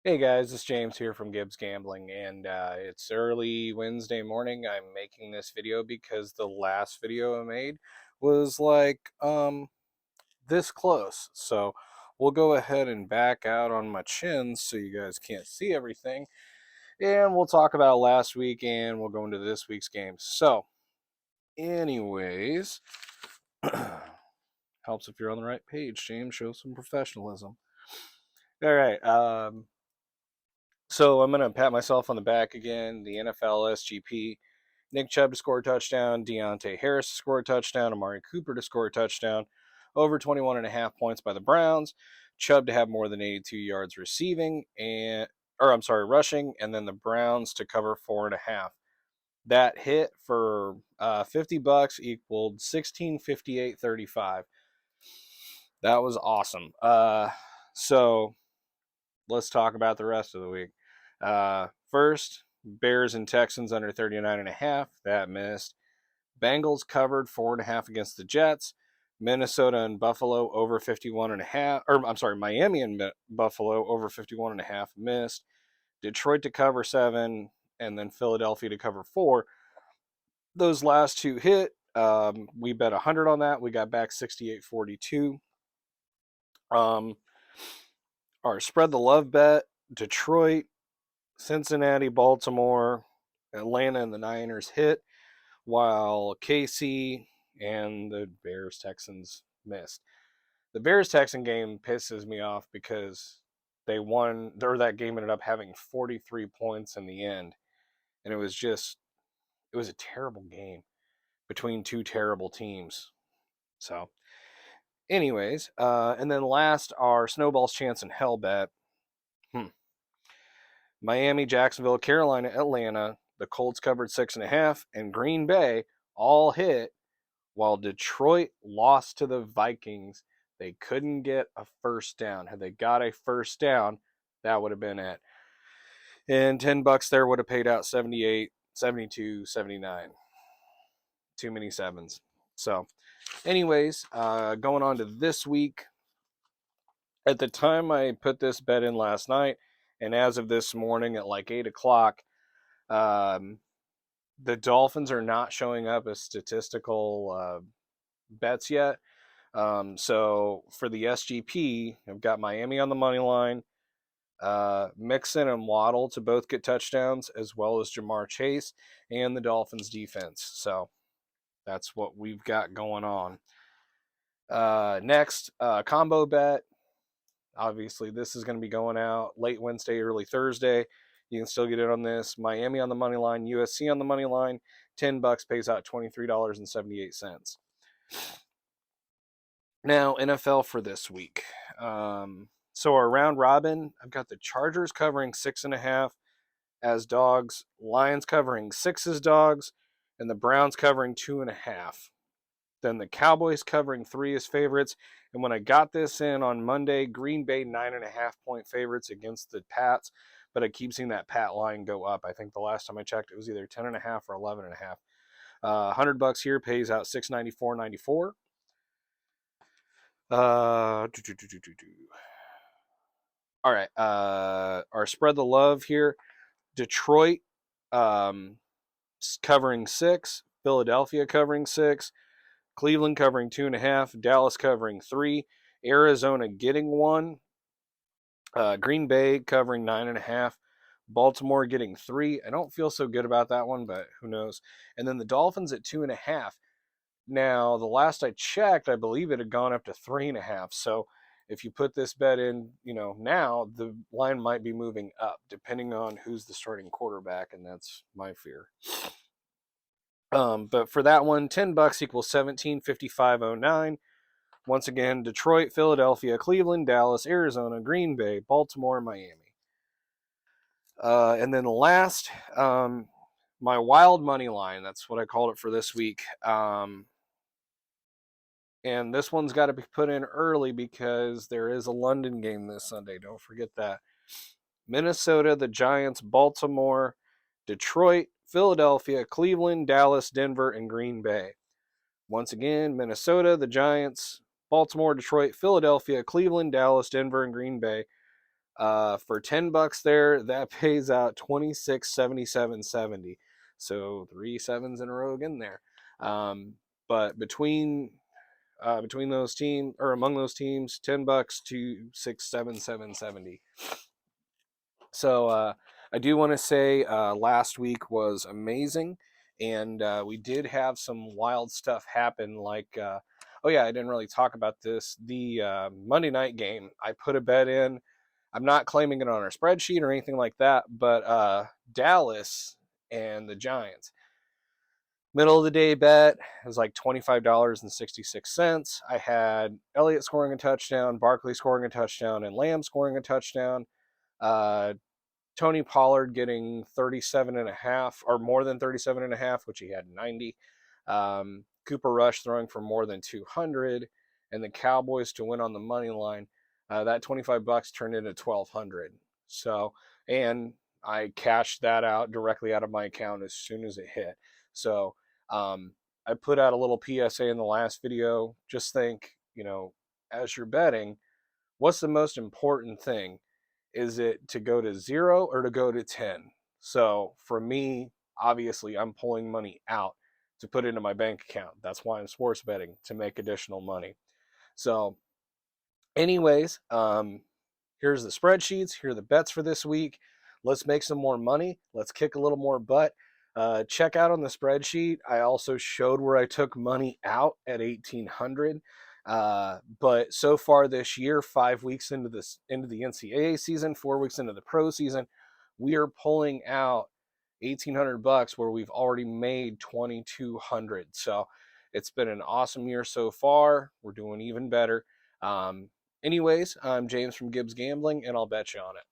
Hey guys, it's James here from Gibbs Gambling, and it's early Wednesday morning. I'm making this video because the last video I made was like this close. So we'll go ahead and back out on my chin so you guys can't see everything, and we'll talk about last week and we'll go into this week's games. So, anyways, helps if you're on the right page. James, show some professionalism. All right. So I'm going to pat myself on the back again. The NFL SGP. Nick Chubb to score a touchdown. Deontay Harris to score a touchdown. Amari Cooper to score a touchdown. Over 21.5 points by the Browns. Chubb to have more than 82 yards receiving rushing, and then the Browns to cover 4.5. That hit for $50 equaled 1658.35. That was awesome. So let's talk about the rest of the week. First, Bears and Texans under 39.5. That missed. Bengals covered 4.5 against the Jets. Minnesota and Buffalo over 51.5. Miami and Buffalo over 51.5. Missed. Detroit to cover 7, and then Philadelphia to cover 4. Those last two hit. We bet 100 on that. We got back 68.42. Our spread the love bet, Detroit, Cincinnati, Baltimore, Atlanta, and the Niners hit, while KC and the Bears Texans missed. The Bears Texan game pisses me off because they won, or that game ended up having 43 points in the end. And it was a terrible game between two terrible teams. So, anyways, and then last, our Snowball's Chance and Hell bet. Miami, Jacksonville, Carolina, Atlanta, the Colts covered 6.5, and Green Bay all hit, while Detroit lost to the Vikings. They couldn't get a first down. Had they got a first down, that would have been it. And $10 there would have paid out 78, 72, 79. Too many sevens. So, anyways, going on to this week. At the time I put this bet in last night, and as of this morning at like 8 o'clock, the Dolphins are not showing up as statistical bets yet. So for the SGP, I've got Miami on the money line, Mixon and Waddle to both get touchdowns, as well as Jamar Chase and the Dolphins defense. So that's what we've got going on. Next, combo bet. Obviously, this is going to be going out late Wednesday, early Thursday. You can still get in on this. Miami on the money line, USC on the money line. $10 pays out $23.78. Now, NFL for this week. So our round robin, I've got the Chargers covering 6.5 as dogs, Lions covering 6 as dogs, and the Browns covering 2.5. Then the Cowboys covering 3 as favorites. And when I got this in on Monday, Green Bay 9.5-point favorites against the Pats, but I keep seeing that Pat line go up. I think the last time I checked, it was either 10.5 or 11.5. $100 here pays out $694.94. All right. Our spread the love here. Detroit covering 6. Philadelphia covering 6. Cleveland covering 2.5. Dallas covering 3. Arizona getting 1. Green Bay covering 9.5. Baltimore getting 3. I don't feel so good about that one, but who knows. And then the Dolphins at 2.5. Now, the last I checked, I believe it had gone up to 3.5. So if you put this bet in, now the line might be moving up, depending on who's the starting quarterback, and that's my fear. But for that one, $10 equals 1755.09. Once again, Detroit, Philadelphia, Cleveland, Dallas, Arizona, Green Bay, Baltimore, Miami. And then last, my wild money line. That's what I called it for this week. And this one's got to be put in early because there is a London game this Sunday. Don't forget that. Minnesota, the Giants, Baltimore, Detroit, Philadelphia, Cleveland, Dallas, Denver, and Green Bay. Once again, Minnesota, the Giants, Baltimore, Detroit, Philadelphia, Cleveland, Dallas, Denver, and Green Bay. For $10 there, that pays out 26.7770. So 3 sevens in a row again there. But between those teams, or among those teams, $10 to 67770. So I do want to say last week was amazing, and we did have some wild stuff happen. Like, oh yeah, I didn't really talk about this. The Monday night game, I put a bet in. I'm not claiming it on our spreadsheet or anything like that, but Dallas and the Giants. Middle of the day bet, it was like $25.66. I had Elliott scoring a touchdown, Barkley scoring a touchdown, and Lamb scoring a touchdown. Uh, Tony Pollard getting 37 and a half, or more than 37 and a half, which he had 90. Cooper Rush throwing for more than 200, and the Cowboys to win on the money line. That $25 turned into 1,200. So, and I cashed that out directly out of my account as soon as it hit. So, I put out a little PSA in the last video. Just think, as you're betting, what's the most important thing? Is it to go to 0 or to go to 10? So for me, obviously, I'm pulling money out to put into my bank account. That's why I'm sports betting, to make additional money. So, anyways, here's the spreadsheets. Here are the bets for this week. Let's make some more money. Let's kick a little more butt. Check out on the spreadsheet. I also showed where I took money out at 1,800. But so far this year, 5 weeks into the NCAA season, 4 weeks into the pro season, we are pulling out $1,800 where we've already made 2,200. So it's been an awesome year so far. We're doing even better. Anyways, I'm James from Gibbs Gambling, and I'll bet you on it.